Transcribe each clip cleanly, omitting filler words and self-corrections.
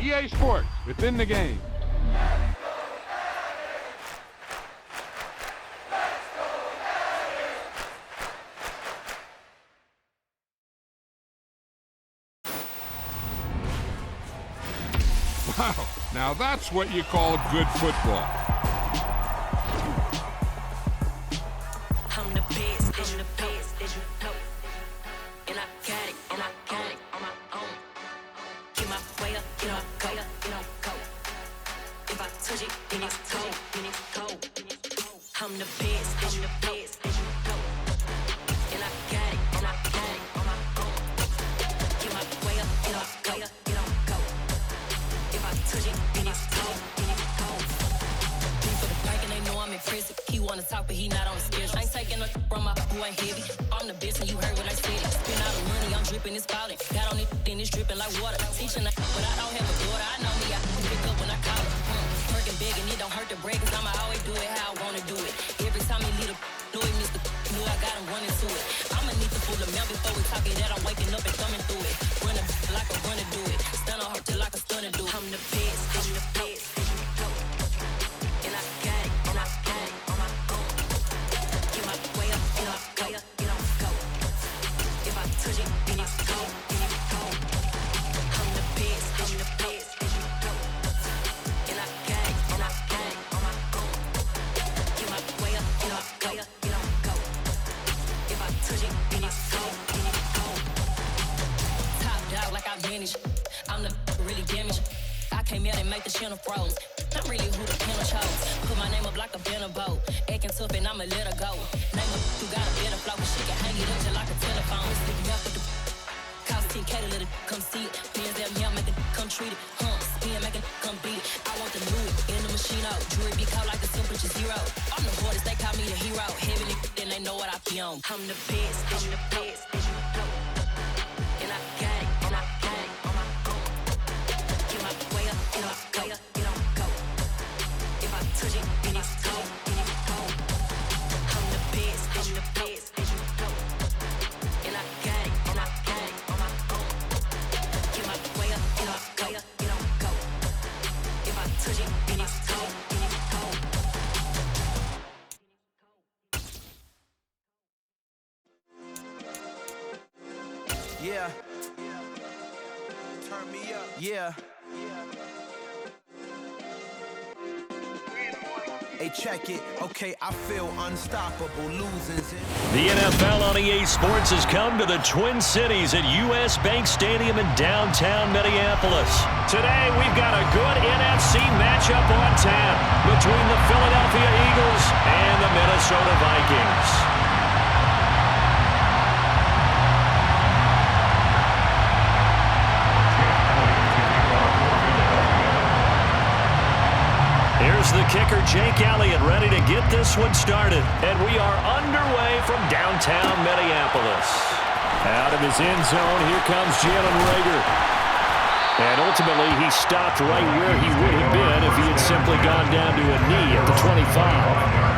EA Sports, within the game. Wow, now that's what you call good football. I'm the best in the best, and I got it, and I got it on my own. Get my way up, get on go, get on go. If I touch it, then it's cold, then it's cold. I'm the best in the best, and I got it, and I got it on my own. Get my way up, get on go, get on go. If I touch it, then it's cold, then it's cold. Beat for the bank and they know I'm in prison. He wanna talk, but he not on the schedule. I ain't taking no from my who ain't heavy. I'm the best and you heard what I said. Spend all the money, I'm dripping, it's spouting. Got on it, then it's dripping like water. Teaching but I don't have a daughter. I know me, I can pick up when I call her. Working big and it don't hurt to break, cause I'ma always do it how I wanna do it. Every time he lead a know it, Mr. Knew I got him running to it. I'ma need to pull the mail before we talk it that I'm waking up and thumbing through it. Run like a runner do it. Stun on her till like a stunner do. I'm the best, I'm the best. And I got it, and I got it on my own. Get my way up, get on go, get on go. If I touch it, then it's cold, then it's cold. I'm the best, I'm the best. And I got it, and I got it on my own. Get my way up, get on go, get on go. If I touch it, then it's cold, then it's cold. Top dog like I manage. I'm the really damaged. I came out and make the channel froze. I'm really who the panel chose. Put my name up like a banner boat. Acting tough and I'ma let her go. Name her who got a better flow, but she can hang it up just like a telephone. Sleeping up with the cost 10K to let it come see it. Bands that yeah, make it come treat it. Spin, make it come beat it. I want the new in the machine out. Jewelry be caught like the temperature zero. I'm the hardest, they call me the hero. Heavily, then they know what I be on. I'm the best, I'm the best. And I got it, and I got it on my own. Get my way up, get on go, get on go. If I touch it, then it's cold, then it's cold. I'm the best, I'm the best. And I got it, and I got it on my own. Get my way up, get on go, get on go. If I touch it, then it's cold, then it's cold. Yeah. Turn me up. Yeah. Hey, check it. Okay, I feel unstoppable. Losing's in. The NFL on EA Sports has come to the Twin Cities at US Bank Stadium in downtown Minneapolis. Today, we've got a good NFC matchup on tap between the Philadelphia Eagles and the Minnesota Vikings. Here's the kicker, Jake Elliott, ready to get this one started. And we are underway from downtown Minneapolis. Out of his end zone, here comes Jalen Reagor. And ultimately, he stopped right where he would have been if he had simply gone down to a knee at the 25.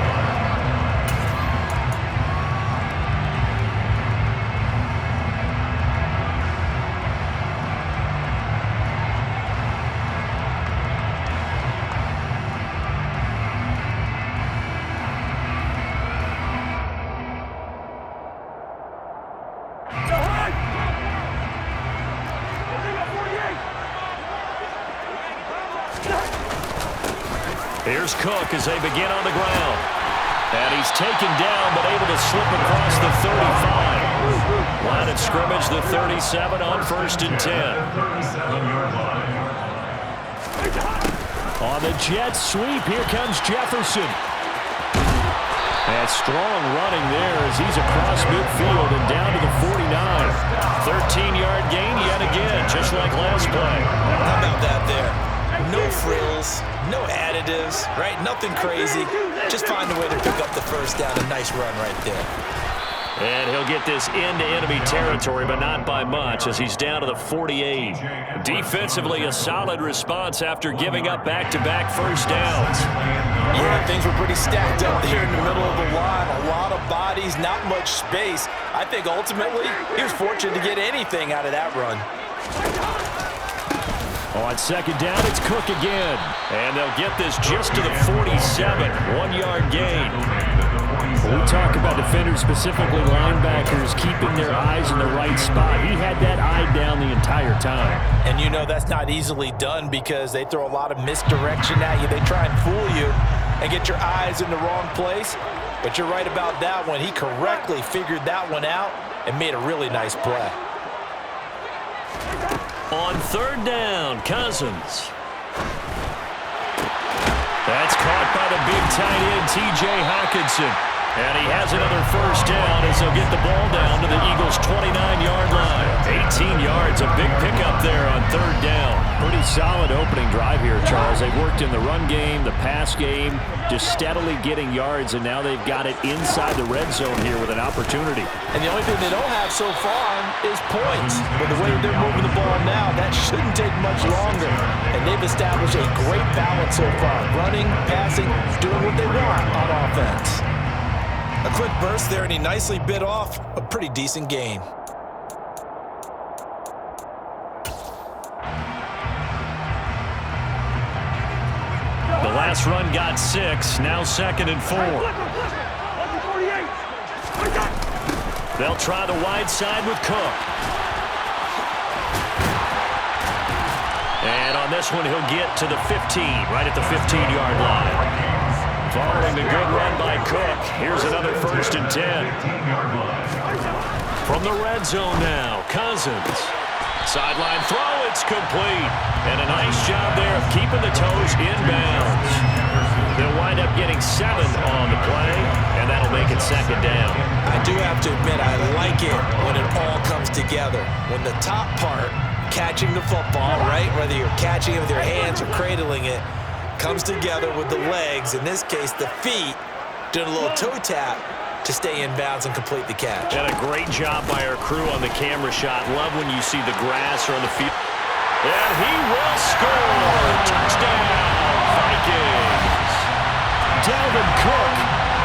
Here's Cook as they begin on the ground. And he's taken down, but able to slip across the 35. Line of scrimmage, the 37 on 1st and 10. On the jet sweep, here comes Jefferson. And strong running there as he's across midfield and down to the 49. 13-yard gain yet again, just like last play. How about that there? No frills, no additives, right? Nothing crazy. Just find a way to pick up the first down. A nice run right there. And he'll get this into enemy territory, but not by much, as he's down to the 48. Defensively, a solid response after giving up back-to-back first downs. Yeah, things were pretty stacked up there in the middle of the line. A lot of bodies, not much space. I think ultimately he was fortunate to get anything out of that run. On second down, it's Cook again. And they'll get this just to the 47. 1-yard gain. When we talk about defenders, specifically linebackers, keeping their eyes in the right spot. He had that eye down the entire time. And you know that's not easily done because they throw a lot of misdirection at you. They try and fool you and get your eyes in the wrong place. But you're right about that one. He correctly figured that one out and made a really nice play. On third down, Cousins. That's caught by the big tight end, T.J. Hockenson. And he has another first down as they'll get the ball down to the Eagles' 29-yard line. 18 yards, a big pickup there on third down. Pretty solid opening drive here, Charles. They've worked in the run game, the pass game, just steadily getting yards, and now they've got it inside the red zone here with an opportunity. And the only thing they don't have so far is points. But the way they're moving the ball now, that shouldn't take much longer. And they've established a great balance so far. Running, passing, doing what they want on offense. A quick burst there, and he nicely bit off a pretty decent gain. The last run got 6, now 2nd and 4. They'll try the wide side with Cook. And on this one, he'll get to the 15, right at the 15-yard line. Following the good run by Cook, here's another 1st and 10. From the red zone now, Cousins. Sideline throw, it's complete. And a nice job there of keeping the toes inbounds. They'll wind up getting 7 on the play, and that'll make it 2nd down. I do have to admit, I like it when it all comes together. When the top part, catching the football, right, whether you're catching it with your hands or cradling it, comes together with the legs, in this case the feet, doing a little toe tap to stay in bounds and complete the catch. And a great job by our crew on the camera shot. Love when you see the grass or on the field. And he will score! Touchdown, Vikings! Dalvin Cook,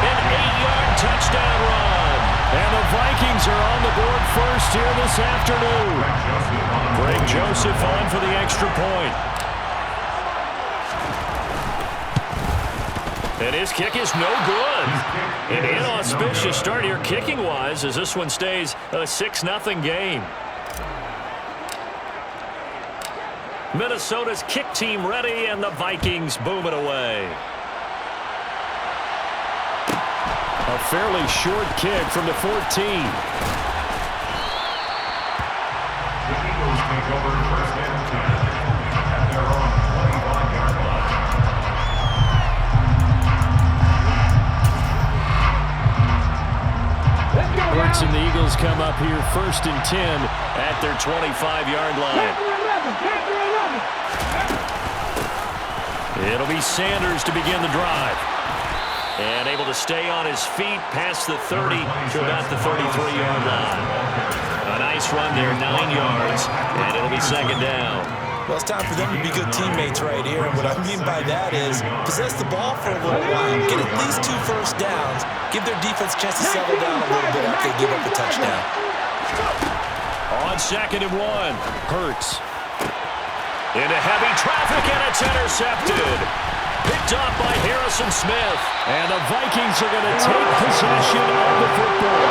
an 8-yard touchdown run. And the Vikings are on the board first here this afternoon. Greg Joseph on for the extra point. And his kick is no good. An inauspicious start here kicking-wise as this one stays a 6-0 game. Minnesota's kick team ready, and the Vikings boom it away. A fairly short kick from the 14. The Eagles take over 1st and 10 at their own 25-yard line. Hurts and the Eagles come up here 1st and 10 at their 25-yard line. It'll be Sanders to begin the drive. And able to stay on his feet past the 30 to about the 33-yard line. A nice run there, 9 yards, and it'll be 2nd down. Well, it's time for them to be good teammates right here, and what I mean by that is possess the ball for a little while, get at least 2 first downs, give their defense a chance to settle down a little bit after they give up a touchdown. On 2nd and 1, Hurts. Into heavy traffic, and it's intercepted. Picked off by Harrison Smith. And the Vikings are going to take possession of the football.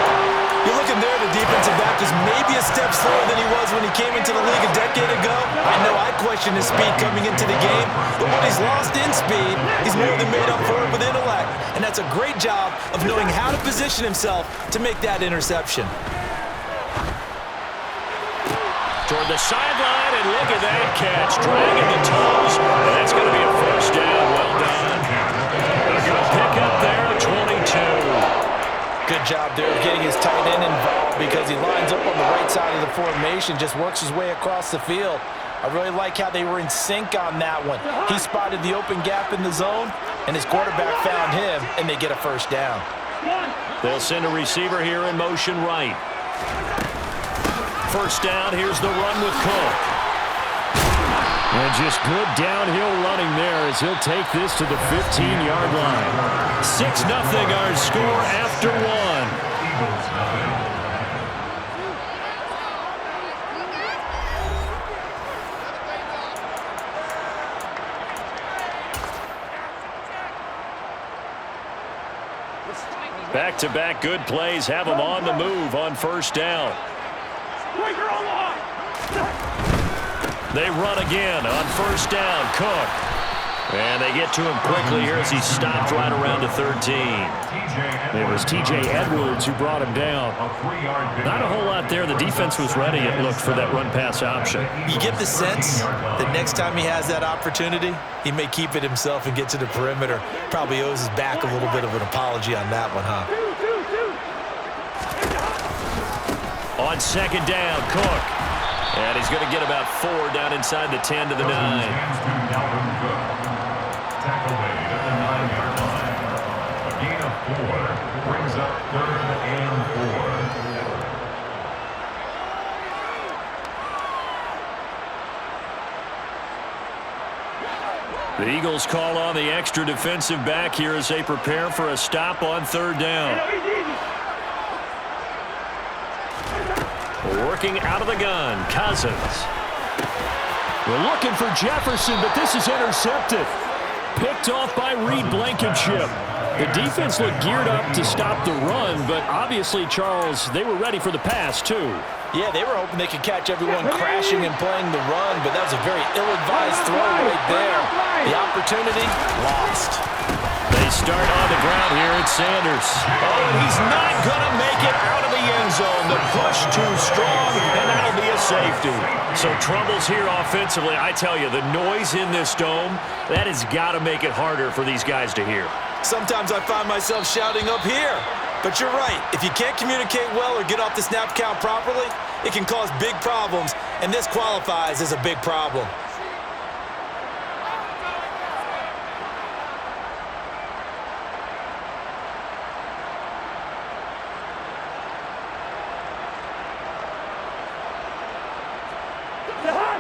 You're looking there, the defensive back is maybe a step slower than he was when he came into the league a decade ago. I know I questioned his speed coming into the game, but what he's lost in speed, he's more than made up for it with intellect. And that's a great job of knowing how to position himself to make that interception. Toward the sideline, and look at that catch, dragging the toes, and that's going to be a first down. Well done. A good pick up there at 22. Good job there of getting his tight end involved because he lines up on the right side of the formation, just works his way across the field. I really like how they were in sync on that one. He spotted the open gap in the zone, and his quarterback found him, and they get a first down. They'll send a receiver here in motion right. First down, here's the run with Cook. And just good downhill running there as he'll take this to the 15-yard line. 6-0 our score after 1. Back-to-back good plays have them on the move on first down. They run again on first down. Cook. And they get to him quickly here as he stopped right around the 13. It was T.J. Edwards who brought him down. Not a whole lot there. The defense was ready, it looked, for that run-pass option. You get the sense that next time he has that opportunity, he may keep it himself and get to the perimeter. Probably owes his back a little bit of an apology on that one, huh? On second down, Cook. And he's going to get about 4 down inside the 10 to the 9. Tackle made at the 9-yard line. A gain of 4 brings up 3rd and 4. The Eagles call on the extra defensive back here as they prepare for a stop on 3rd down. Working out of the gun, Cousins. We're looking for Jefferson, but this is intercepted. Picked off by Reed Blankenship. The defense looked geared up to stop the run, but obviously, Charles, they were ready for the pass, too. Yeah, they were hoping they could catch everyone crashing and playing the run, but that was a very ill-advised throw right there. The opportunity, lost. They start on the ground here at Sanders. Oh, and he's not going to make it out of the end zone. The push too strong, and that'll be a safety. So troubles here offensively. I tell you, the noise in this dome, that has got to make it harder for these guys to hear. Sometimes I find myself shouting up here. But you're right. If you can't communicate well or get off the snap count properly, it can cause big problems, and this qualifies as a big problem.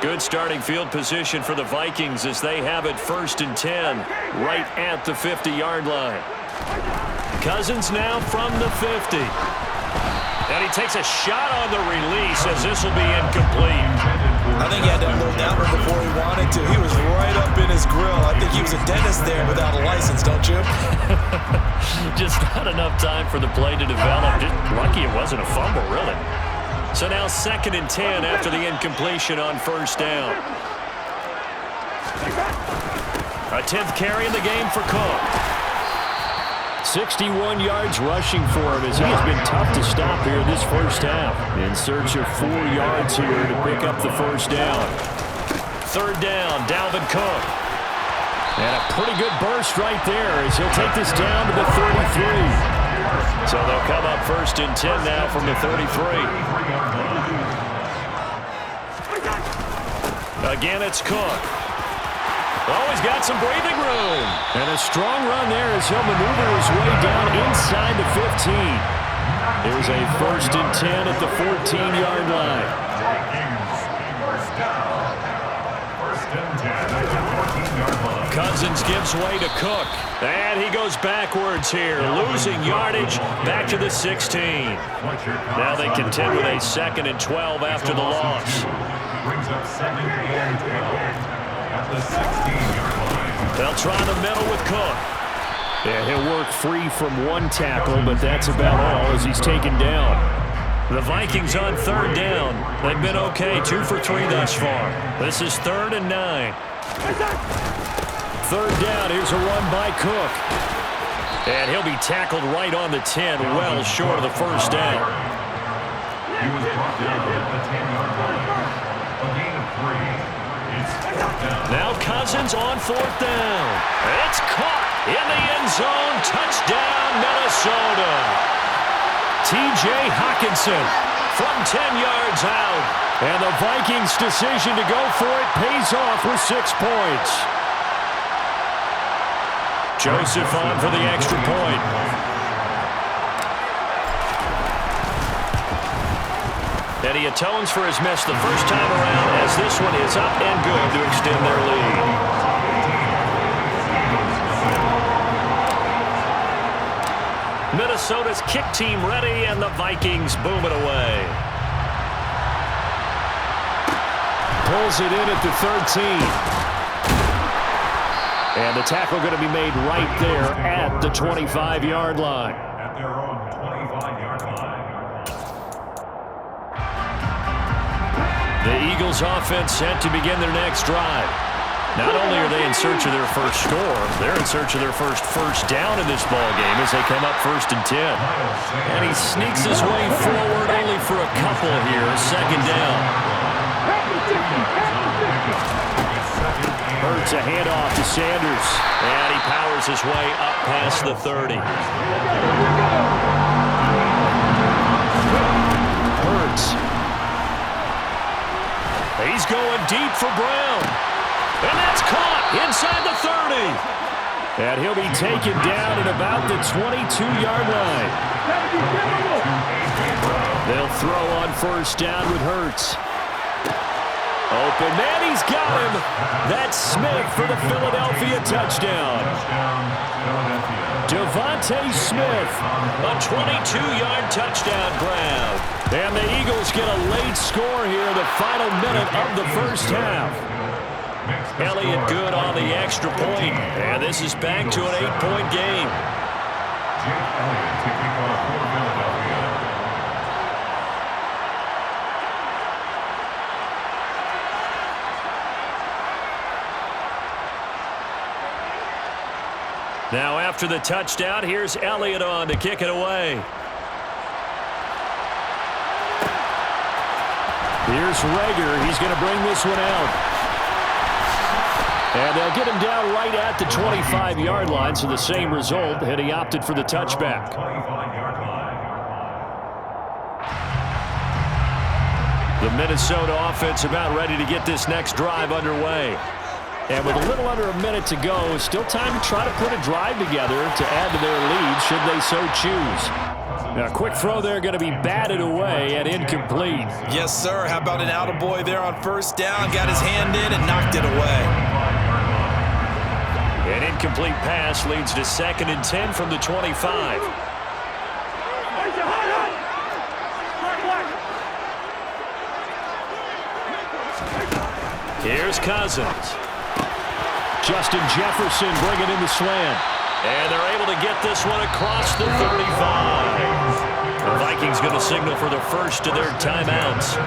Good starting field position for the Vikings as they have it 1st and 10 right at the 50-yard line. Cousins now from the 50. And he takes a shot on the release as this will be incomplete. I think he had to unload that one before he wanted to. He was right up in his grill. I think he was a dentist there without a license, don't you? Just not enough time for the play to develop. Just lucky it wasn't a fumble, really. So now 2nd and 10 after the incompletion on 1st down. A 10th carry in the game for Cook. 61 yards rushing for him as he has been tough to stop here this first half. In search of 4 yards here to pick up the 1st down. 3rd down, Dalvin Cook. And a pretty good burst right there as he'll take this down to the 33. So they'll come up 1st and 10 now from the 33. Again, it's Cook. Oh, he's got some breathing room. And a strong run there as he'll maneuver his way down inside the 15. Here's a 1st and 10 at the 14-yard line. Cousins gives way to Cook. And he goes backwards here, losing yardage back to the 16. Now they contend with a 2nd and 12 after the loss. Brings up 2nd and 12 at the 16-yard line. They'll try the middle with Cook. Yeah, he'll work free from one tackle, but that's about all as he's taken down. The Vikings on 3rd down. They've been okay, 2 for 3 thus far. This is 3rd and 9. 3rd down, here's a run by Cook. And he'll be tackled right on the 10, well short of the 1st down. He was brought down at the 10-yard line. A gain of 3. It's 4th down. Now Cousins on 4th down. It's caught in the end zone. Touchdown, Minnesota. T.J. Hockenson from 10 yards out. And the Vikings' decision to go for it pays off with 6 points. Joseph on for the extra point. And he atones for his miss the first time around as this one is up and good to extend their lead. Minnesota's kick team ready, and the Vikings boom it away. Pulls it in at the 13. And the tackle going to be made right there at the 25-yard line. at their own 25-yard line. The Eagles offense set to begin their next drive. Not only are they in search of their first score, they're in search of their first down in this ball game as they come up 1st and 10. And he sneaks his way forward only for a couple here. 2nd down. Hurts a handoff to Sanders. And he powers his way up past the 30. Hurts. He's going deep for Brown. And that's caught inside the 30. And he'll be taken down at about the 22-yard line. They'll throw on 1st down with Hurts. Open man, he's got him. That's Smith for the Philadelphia touchdown. Devontae Smith, a 22-yard touchdown grab. And the Eagles get a late score here in the final minute of the first half. Elliott good on the extra point, and this is back to an 8-point game. Jake Elliott to kick off for Philadelphia. Now after the touchdown, here's Elliott on to kick it away. Here's Rager. He's going to bring this one out. And they'll get him down right at the 25-yard line, so the same result, and he opted for the touchback. The Minnesota offense about ready to get this next drive underway. And with a little under a minute to go, still time to try to put a drive together to add to their lead should they so choose. Now, a quick throw there going to be batted away and incomplete. Yes, sir. How about an attaboy there on 1st down? Got his hand in and knocked it away. An incomplete pass leads to 2nd and 10 from the 25. Here's Cousins. Justin Jefferson bringing in the slant. And they're able to get this one across the 35. The Vikings going to signal for the first of their timeouts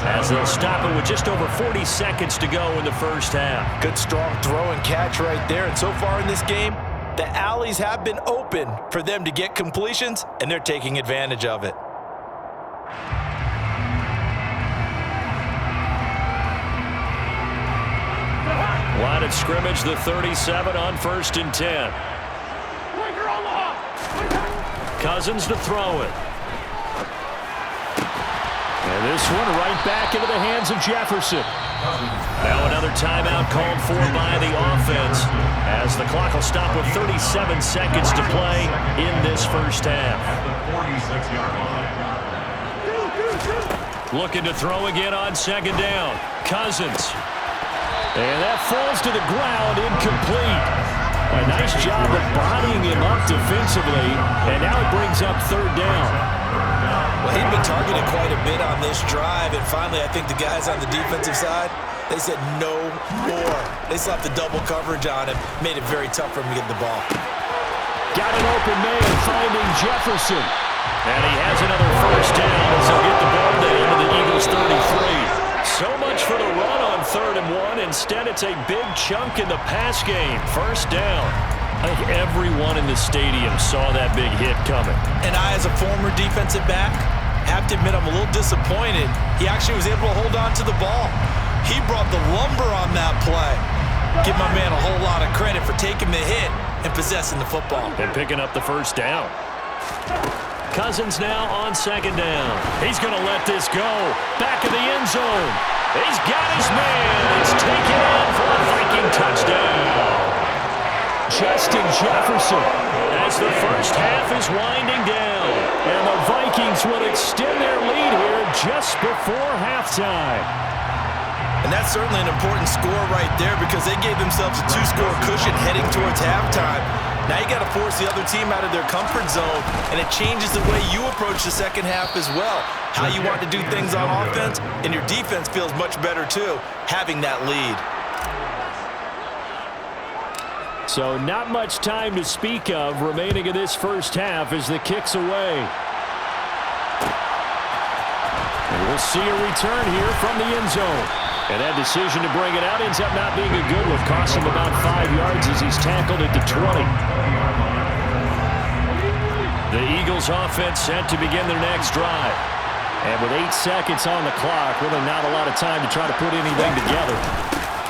as they'll stop it with just over 40 seconds to go in the first half. Good strong throw and catch right there. And so far in this game, the alleys have been open for them to get completions, and they're taking advantage of it. Line of scrimmage, the 37 on 1st and 10. Cousins to throw it. And this one right back into the hands of Jefferson. Now another timeout called for by the offense as the clock will stop with 37 seconds to play in this first half. At the 46-yard line. Looking to throw again on 2nd down. Cousins. And that falls to the ground, incomplete. A nice job of bodying him up defensively, and now it brings up 3rd down. Well, he'd been targeted quite a bit on this drive, and finally I think the guys on the defensive side, they said no more. They slapped the double coverage on him, made it very tough for him to get the ball. Got an open man finding Jefferson. And he has another first down as he'll get the ball down to the Eagles 33. So much for the run on 3rd and 1. Instead, it's a big chunk in the pass game. First down. I think everyone in the stadium saw that big hit coming. And I, as a former defensive back, have to admit I'm a little disappointed. He actually was able to hold on to the ball. He brought the lumber on that play. Give my man a whole lot of credit for taking the hit and possessing the football. And picking up the first down. Cousins now on 2nd down. He's going to let this go. Back of the end zone. He's got his man. It's taken in for a Viking touchdown. Justin Jefferson as the first half is winding down. And the Vikings will extend their lead here just before halftime. And that's certainly an important score right there because they gave themselves a 2-score cushion heading towards halftime. Now you got to force the other team out of their comfort zone, and it changes the way you approach the second half as well. How you want to do things on offense, and your defense feels much better too, having that lead. So not much time to speak of remaining in this first half as the kick's away. And we'll see a return here from the end zone. And that decision to bring it out ends up not being a good one. Costs him about 5 yards as he's tackled at the 20. The Eagles offense set to begin their next drive. And with 8 seconds on the clock, really not a lot of time to try to put anything together.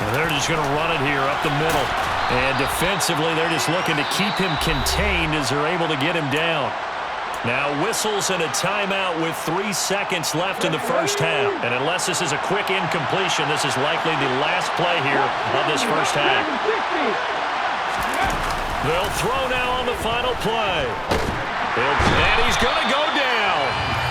And they're just going to run it here up the middle. And defensively, they're just looking to keep him contained as they're able to get him down. Now whistles and a timeout with 3 seconds left in the first half. And unless this is a quick incompletion, this is likely the last play here of this first half. They'll throw now on the final play. And he's going to go down.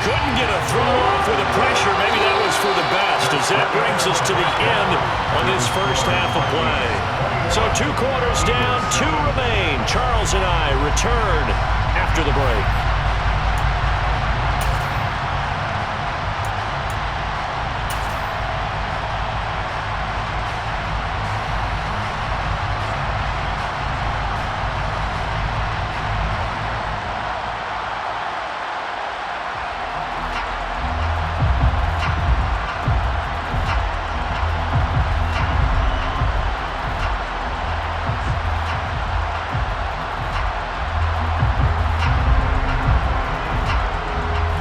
Couldn't get a throw off with the pressure. Maybe that was for the best, as that brings us to the end on this first half of play. So 2 quarters down, 2 remain. Charles and I return after the break.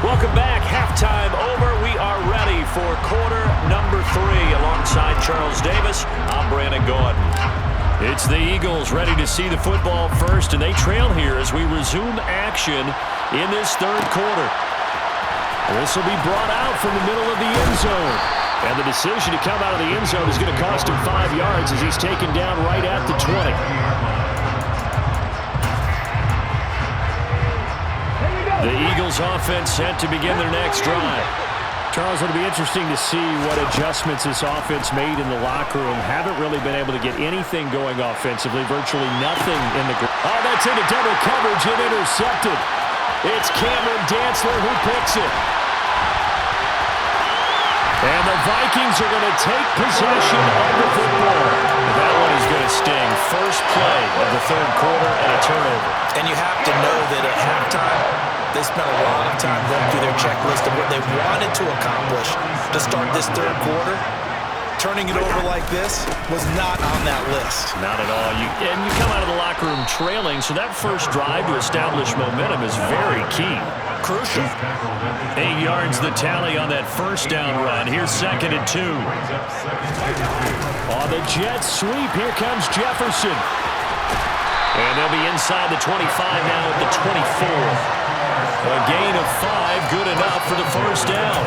Welcome back. Halftime over. We are ready for quarter number 3. Alongside Charles Davis, I'm Brandon Gordon. It's the Eagles ready to see the football first, and they trail here as we resume action in this third quarter. This will be brought out from the middle of the end zone. And the decision to come out of the end zone is going to cost him 5 yards as he's taken down right at the 20. The Eagles offense set to begin their next drive. Charles, it'll be interesting to see what adjustments this offense made in the locker room. Haven't really been able to get anything going offensively. Virtually nothing in the... Oh, that's into double coverage and intercepted. It's Cameron Dantzler who picks it. And the Vikings are going to take possession of the football. That one is going to sting. First play of the third quarter and a turnover. And you have to know that at halftime, they spent a lot of time going through their checklist of what they wanted to accomplish to start this third quarter. Turning it over like this was not on that list. Not at all. And you come out of the locker room trailing, so that first drive to establish momentum is very key. Crucial. 8 yards the tally on that first down run. Here's 2nd and 2. On the jet sweep, here comes Jefferson. And they'll be inside the 25 now at the 24. A gain of 5, good enough for the first down.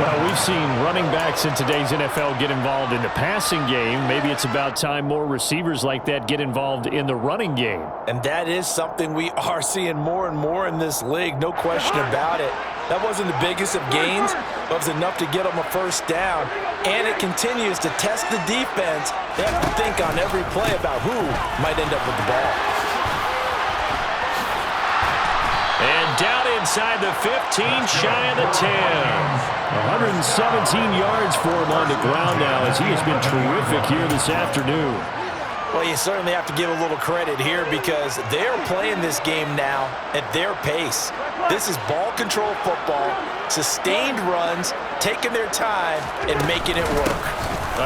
Well, we've seen running backs in today's NFL get involved in the passing game. Maybe it's about time more receivers like that get involved in the running game. And that is something we are seeing more and more in this league, no question about it. That wasn't the biggest of gains, but it was enough to get them a first down. And it continues to test the defense. They have to think on every play about who might end up with the ball. And down inside the 15, shy of the 10. 117 yards for him on the ground now as he has been terrific here this afternoon. Well, you certainly have to give a little credit here because they're playing this game now at their pace. This is ball control football, sustained runs, taking their time, and making it work.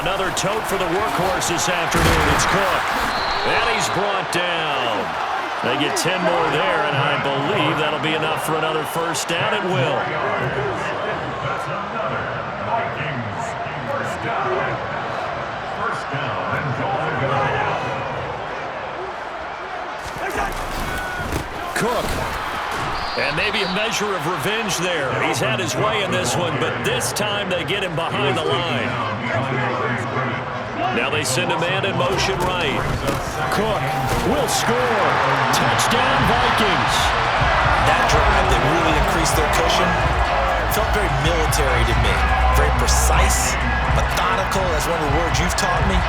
Another tote for the workhorse this afternoon. It's Cook. And he's brought down. They get 10 more there, and I believe that'll be enough for another first down. It will. That's another Vikings first down. First down and goal. Cook. And maybe a measure of revenge there. He's had his way in this one, but this time they get him behind the line. Now they send a man in motion right. Cook will score. Touchdown, Vikings. That drive that really increased their cushion felt very military to me. Very precise, methodical. That's one of the words you've taught me.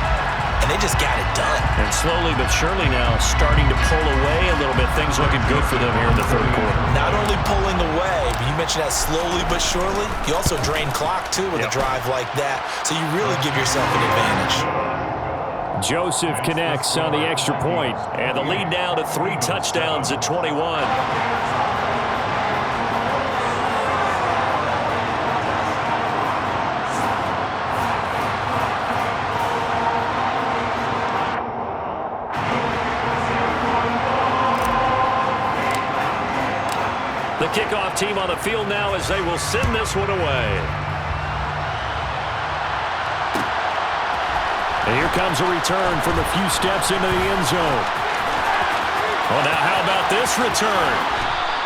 And they just got it done. And slowly but surely now starting to pull away a little bit. Things looking good for them here in the third quarter. Not only pulling away, but you mentioned that slowly but surely. You also drain clock, too, with a drive like that. So you really give yourself an advantage. Joseph connects on the extra point, and the lead now to 3 touchdowns at 21. The kickoff team on the field now as they will send this one away. And here comes a return from a few steps into the end zone. Well, now how about this return?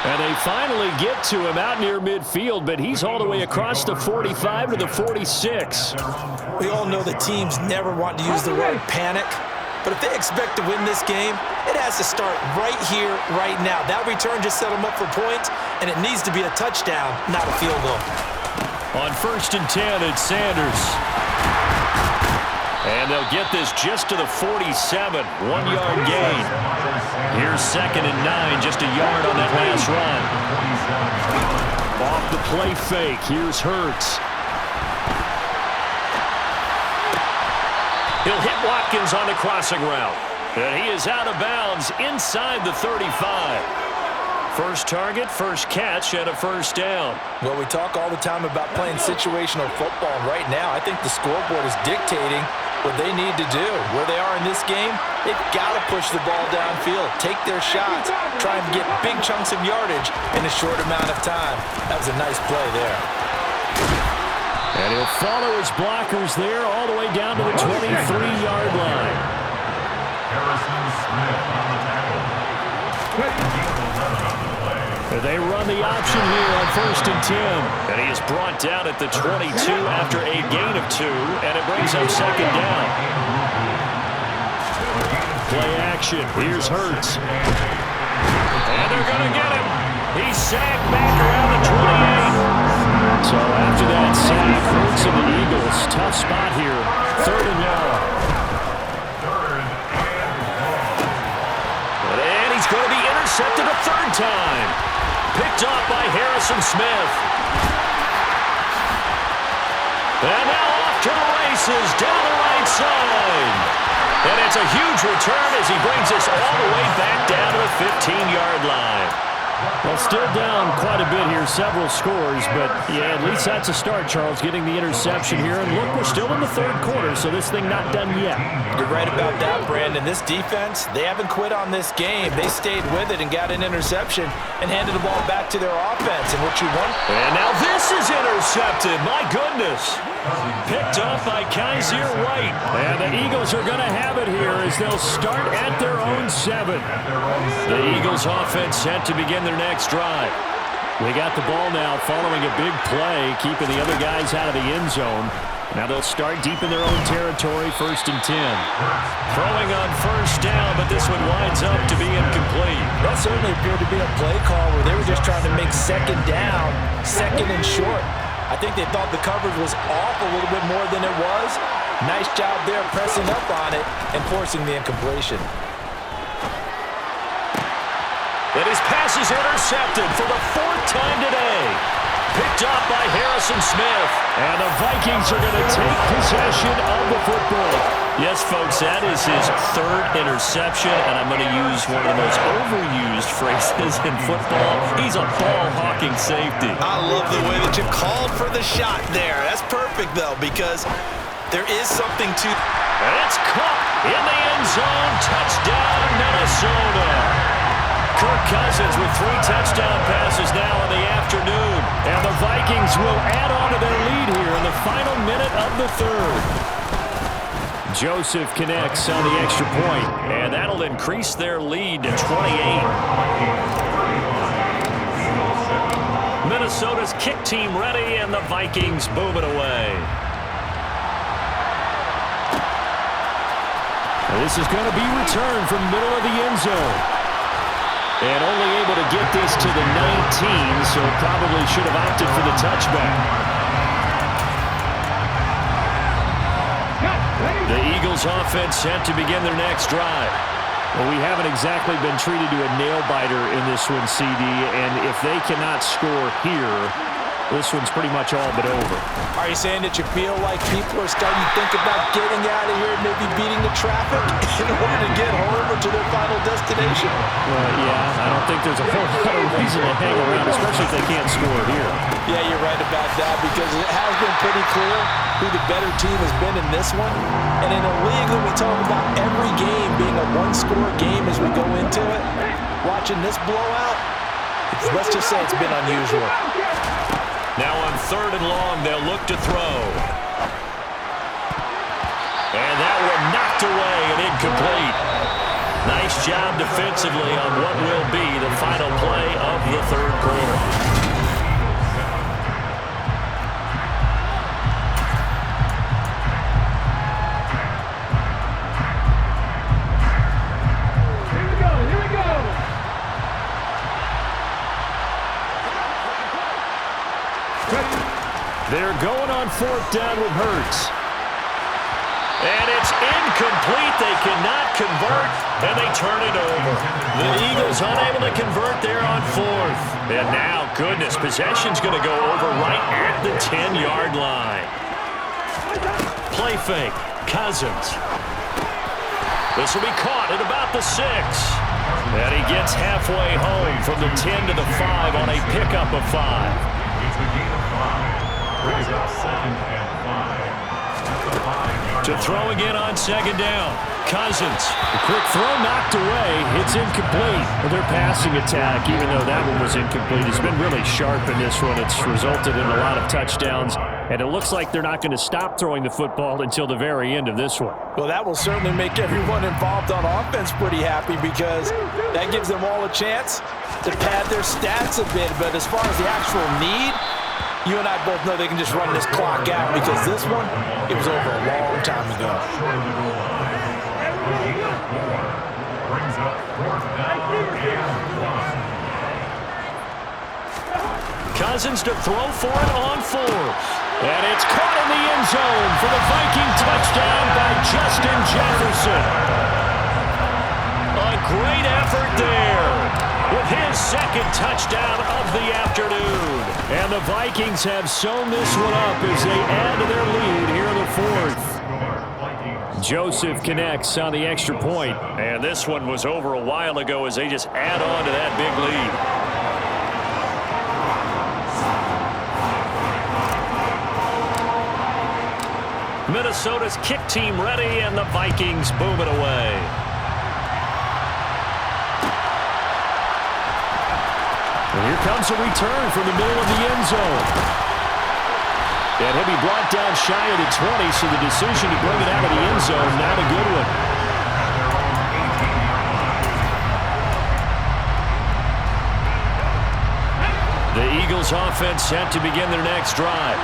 And they finally get to him out near midfield, but he's all the way across the 45 to the 46. We all know the teams never want to use the word panic, but if they expect to win this game, it has to start right here, right now. That return just set them up for points, and it needs to be a touchdown, not a field goal. On 1st and 10, it's Sanders. And they'll get this just to the 47, 1-yard gain. Here's 2nd and 9, just a yard on that last run. Off the play fake, here's Hurts. He'll hit Watkins on the crossing route. And he is out of bounds inside the 35. First target, first catch, and a first down. Well, we talk all the time about playing situational football, and right now I think the scoreboard is dictating what they need to do. Where they are in this game, they've got to push the ball downfield, take their shots, try and get big chunks of yardage in a short amount of time. That was a nice play there. And he'll follow his blockers there all the way down to the 23-yard line. Harrison Smith on the tackle. They run the option here on 1st and 10. And he is brought down at the 22 after a gain of 2, and it brings up 2nd down. Play action. Here's Hurts. And they're going to get him. He's sacked back around the 28. So after that sack, Hurts and the Eagles, tough spot here. 3rd and long. And he's going to be intercepted a 3rd time. Picked off by Harrison Smith. And now off to the races down the right side. And it's a huge return as he brings us all the way back down to the 15-yard line. Well, still down quite a bit here, several scores, but yeah, at least that's a start, Charles, getting the interception here. And look, we're still in the 3rd quarter, so this thing not done yet. You're right about that, Brandon. This defense, they haven't quit on this game. They stayed with it and got an interception and handed the ball back to their offense. And what you want? And now this is intercepted. My goodness. Picked off by Kaiser White. And the Eagles are going to have it here as they'll start at their own 7. The Eagles offense set to begin their next drive. They got the ball now following a big play, keeping the other guys out of the end zone. Now they'll start deep in their own territory, 1st and 10. Throwing on 1st down, but this one winds up to be incomplete. That certainly appeared to be a play call where they were just trying to make 2nd down, 2nd and short. I think they thought the coverage was off a little bit more than it was. Nice job there pressing up on it and forcing the incompletion. And his pass is intercepted for the 4th time today. Picked off by Harrison Smith. And the Vikings are going to take possession of the football. Yes, folks, that is his 3rd interception, and I'm going to use one of the most overused phrases in football. He's a ball-hawking safety. I love the way that you called for the shot there. That's perfect, though, because there is something to... And it's caught in the end zone. Touchdown, Minnesota. Kirk Cousins with 3 touchdown passes now in the afternoon. And the Vikings will add on to their lead here in the final minute of the 3rd. Joseph connects on the extra point, and that'll increase their lead to 28. Minnesota's kick team ready, and the Vikings move it away. This is going to be returned from the middle of the end zone. And only able to get this to the 19, so probably should have opted for the touchback. The Eagles offense set to begin their next drive. Well, we haven't exactly been treated to a nail-biter in this one, CD, and if they cannot score here, this one's pretty much all but over. Are you saying that you feel like people are starting to think about getting out of here, maybe beating the traffic in order to get home or to their final destination? Well, yeah, I don't think there's a whole lot of reason to hang around, especially if they can't score here. Yeah, you're right about that, because it has been pretty clear who the better team has been in this one. And in a league that we talk about every game being a one-score game as we go into it, watching this blowout, let's just say it's been unusual. Now on 3rd and long, they'll look to throw. And that one knocked away and incomplete. Nice job defensively on what will be the final play of the 3rd quarter. They're going on 4th down with Hurts. And it's incomplete. They cannot convert, and they turn it over. The Eagles unable to convert there on 4th. And now, goodness, possession's going to go over right at the 10-yard line. Play fake. Cousins. This will be caught at about the 6. And he gets halfway home from the 10 to the 5 on a pickup of 5. It's a gain of 5. Brings up 2nd and 5. To throw again on 2nd down. Cousins. A quick throw knocked away. It's incomplete. Well, their passing attack, even though that one was incomplete, has been really sharp in this one. It's resulted in a lot of touchdowns, and it looks like they're not going to stop throwing the football until the very end of this one. Well, that will certainly make everyone involved on offense pretty happy, because that gives them all a chance to pad their stats a bit. But as far as the actual need, you and I both know they can just run this clock out, because this one, it was over a long time ago. Short of the goal line. Brings up 4th down and 1. Cousins to throw for it on 4th. And it's caught in the end zone for the Viking touchdown by Justin Jefferson. A great effort there with his 2nd touchdown of the afternoon. And the Vikings have sewn this one up as they add to their lead here in the 4th. Joseph connects on the extra point. And this one was over a while ago as they just add on to that big lead. Minnesota's kick team ready, and the Vikings boom it away. And here comes a return from the middle of the end zone. And he'll be brought down shy of the 20, so the decision to bring it out of the end zone, not a good one. The Eagles offense set to begin their next drive.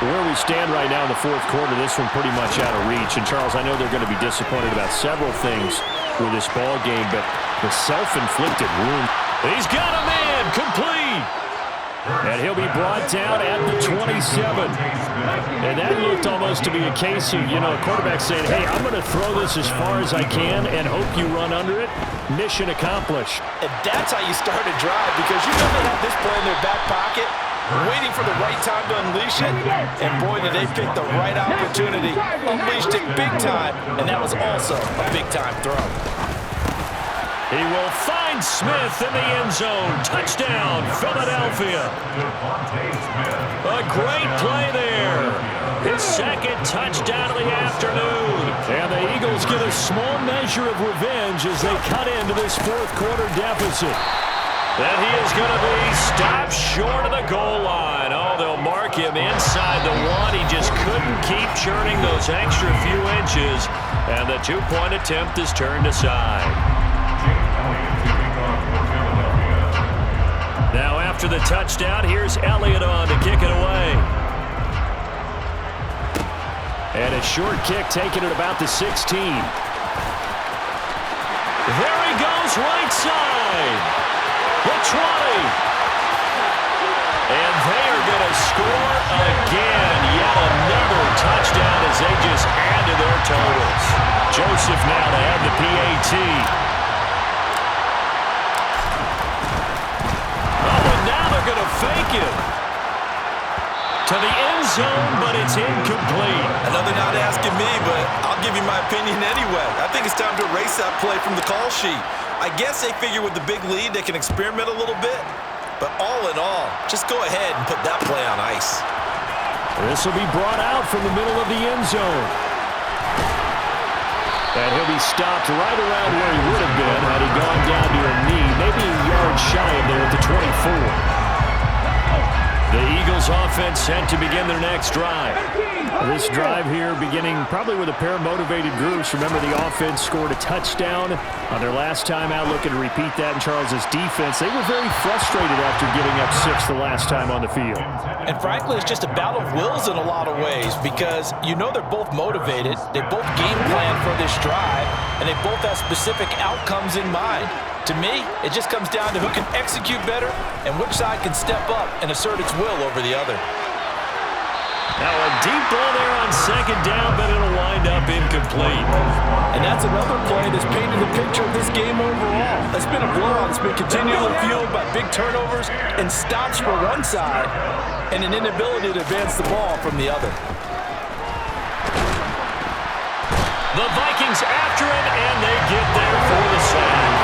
Where we stand right now in the 4th quarter, this one pretty much out of reach. And, Charles, I know they're going to be disappointed about several things with this ball game, but the self-inflicted wound. He's got a man, complete. And he'll be brought down at the 27. And that looked almost to be a case of, a quarterback saying, hey, I'm going to throw this as far as I can and hope you run under it. Mission accomplished. And that's how you start a drive, because you know they have this play in their back pocket, waiting for the right time to unleash it. And boy, did they pick the right opportunity. Unleashed it big time, and that was also a big-time throw. He will find Smith in the end zone. Touchdown, Philadelphia. A great play there. His 2nd touchdown of the afternoon. And the Eagles get a small measure of revenge as they cut into this 4th quarter deficit. And he is going to be stopped short of the goal line. Oh, they'll mark him inside the 1. He just couldn't keep churning those extra few inches. And the 2-point attempt is turned aside. Now after the touchdown, here's Elliott on to kick it away. And a short kick taken at about the 16. There he goes, right side. The 20. And they are going to score again. Yet another touchdown as they just add to their totals. Joseph now to add the PAT. Oh, and now they're going to fake it. to the end zone, but it's incomplete. Another not asking me, but I'll give you my opinion anyway. I think it's time to erase that play from the call sheet. I guess they figure with the big lead they can experiment a little bit. But all in all, just go ahead and put that play on ice. This will be brought out from the middle of the end zone. And he'll be stopped right around where he would have been had he gone down to a knee, maybe a yard shy of there at the 24. The Eagles offense set to begin their next drive. This drive here beginning probably with a pair of motivated groups. Remember, the offense scored a touchdown on their last time out, looking to repeat that in Charles's defense. They were very frustrated after giving up 6 the last time on the field. And frankly, it's just a battle of wills in a lot of ways because you know they're both motivated. They both game plan for this drive, and they both have specific outcomes in mind. To me, it just comes down to who can execute better and which side can step up and assert its will over the other. Now a deep ball there on second down, but it'll wind up incomplete. And that's another play that's painted the picture of this game overall. It's been a blowout. It's been continually fueled by big turnovers and stops for one side and an inability to advance the ball from the other. The Vikings after him, and they get there for the sack.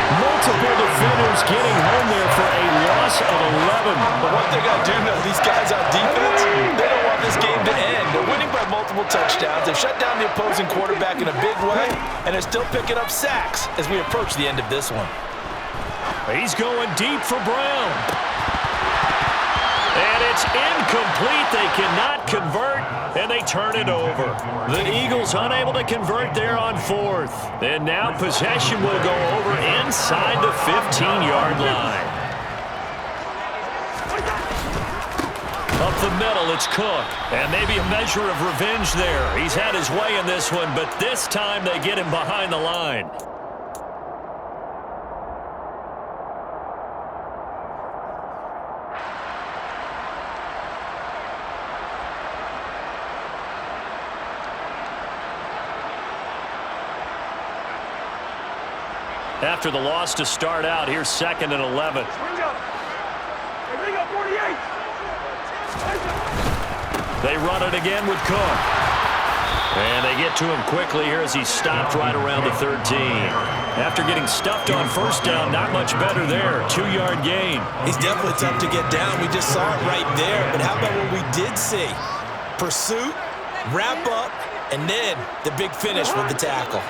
Multiple defenders getting home there for a loss of 11. But one thing I do know, these guys on defense, they don't want this game to end. They're winning by multiple touchdowns. They've shut down the opposing quarterback in a big way, and they're still picking up sacks as we approach the end of this one. He's going deep for Brown. And it's incomplete. They cannot convert, and they turn it over. The Eagles unable to convert there on 4th. And now possession will go over inside the 15-yard line. Up the middle, it's Cook. And maybe a measure of revenge there. He's had his way in this one, but this time they get him behind the line. After the loss to start out, here's 2nd and 11. They run it again with Cook. And they get to him quickly here as he's stopped right around the 13. After getting stuffed on first down, not much better there. 2-yard gain. He's definitely tough to get down. We just saw it right there. But how about what we did see? Pursuit, wrap up, and then the big finish with the tackle.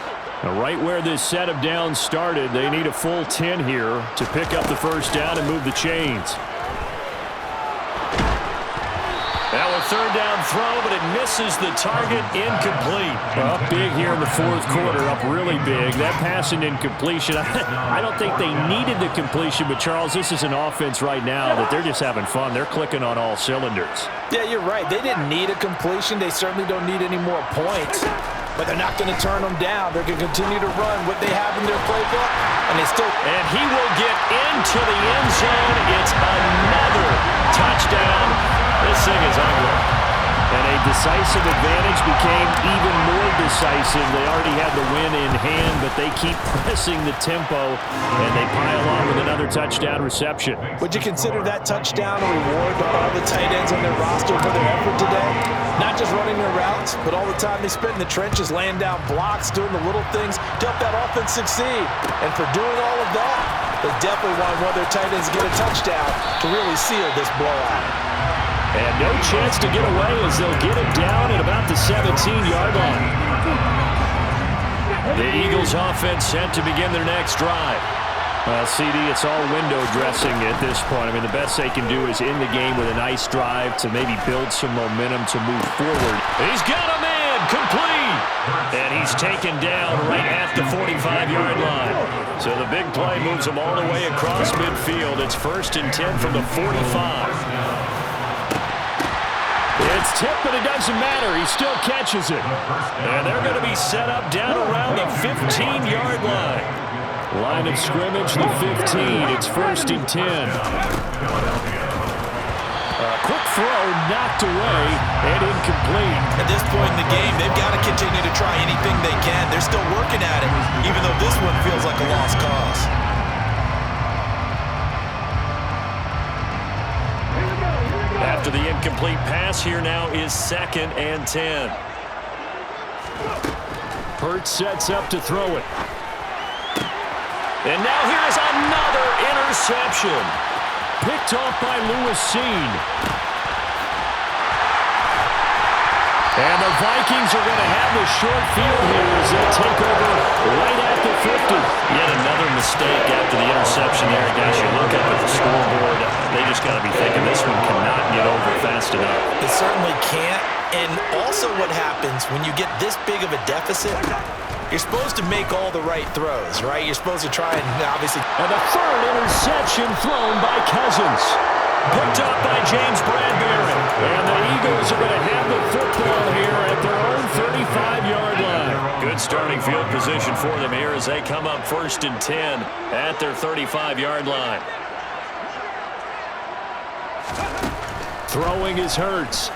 Now, right where this set of downs started, they need a full 10 here to pick up the first down and move the chains. Now a 3rd down throw, but it misses the target, incomplete. Up big here in the 4th quarter, up really big. That pass and incompletion, I don't think they needed the completion, but Charles, this is an offense right now that they're just having fun. They're clicking on all cylinders. Yeah, you're right. They didn't need a completion. They certainly don't need any more points. But they're not going to turn them down. They're going to continue to run what they have in their playbook, and they still... And he will get into the end zone. It's another touchdown. This thing is ugly. And a decisive advantage became even more decisive. They already had the win in hand, but they keep pressing the tempo, and they pile on with another touchdown reception. Would you consider that touchdown a reward to all the tight ends on their roster for their effort today? Not just running their routes, but all the time they spent in the trenches, laying down blocks, doing the little things to help that offense succeed. And for doing all of that, they definitely want one of their tight ends to get a touchdown to really seal this blowout. And no chance to get away as they'll get it down at about the 17-yard line. The Eagles offense set to begin their next drive. CD, it's all window dressing at this point. I mean, the best they can do is end the game with a nice drive to maybe build some momentum to move forward. He's got a man, complete! And he's taken down right at the 45-yard line. So the big play moves him all the way across midfield. It's 1st and 10 from the 45. It's tipped, but it doesn't matter. He still catches it. And they're going to be set up down around the 15-yard line. Line of scrimmage, the 15. It's 1st and 10. Quick throw, knocked away, and incomplete. At this point in the game, they've got to continue to try anything they can. They're still working at it, even though this one feels like a lost cause. After the incomplete pass, here now is 2nd and 10. Hurts sets up to throw it. And now here is another interception. Picked off by Lewis Seen. And the Vikings are going to have the short field here as they take over right at the 50. Yet another mistake after the interception there. Guys, you look up at the scoreboard, they just got to be thinking this one cannot get over fast enough. It certainly can't. And also what happens when you get this big of a deficit, you're supposed to make all the right throws, right? You're supposed to try and obviously... And the 3rd interception thrown by Cousins. Picked up by James Bradbury. And the Eagles are going to have the football here at their own 35-yard line. Good starting field position for them here as they come up 1st and 10 at their 35-yard line. Throwing is Hurts.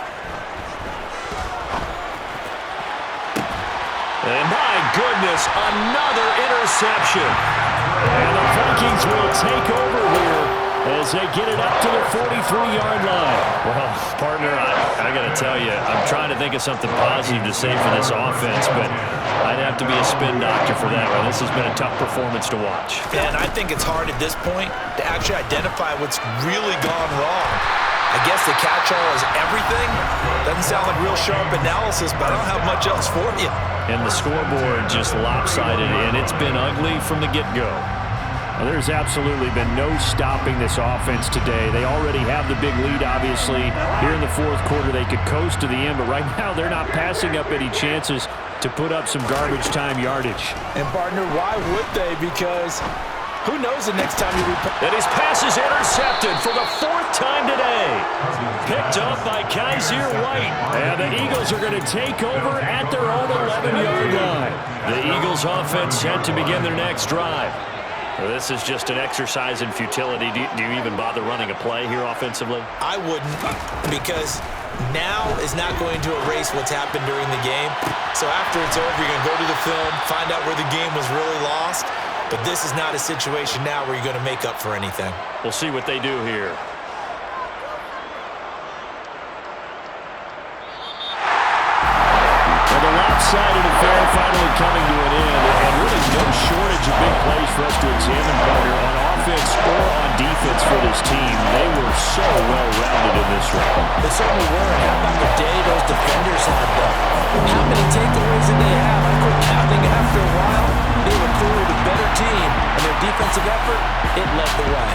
And my goodness, another interception. And the Vikings will take over here as they get it up to the 43-yard line. Well, partner, I got to tell you, I'm trying to think of something positive to say for this offense, but I'd have to be a spin doctor for that one. This has been a tough performance to watch. And I think it's hard at this point to actually identify what's really gone wrong. I guess the catch-all is everything. Doesn't sound like real sharp analysis, but I don't have much else for you. And the scoreboard just lopsided, and it's been ugly from the get-go. Well, there's absolutely been no stopping this offense today. They already have the big lead, obviously. Here in the 4th quarter, they could coast to the end, but right now they're not passing up any chances to put up some garbage time yardage. And, partner, why would they? Because who knows the next time you And his pass is intercepted for the 4th time today. Picked up by Kaiser White. And the Eagles are going to take over at their own 11-yard line. The Eagles offense set to begin their next drive. Well, this is just an exercise in futility. Do you even bother running a play here offensively? I wouldn't, because now is not going to erase what's happened during the game. So after it's over, you're going to go to the film, find out where the game was really lost. But this is not a situation now where you're going to make up for anything. We'll see what they do here. The lopsided affair finally coming to an end, and really no shortage of big plays for us to examine, partner, on offense or on defense for this team. They were so well-rounded in this round. They certainly were. How about the day those defenders had, though? How many takeaways did they have? I quit counting after a while. They were clearly the better team, and their defensive effort, it led the way.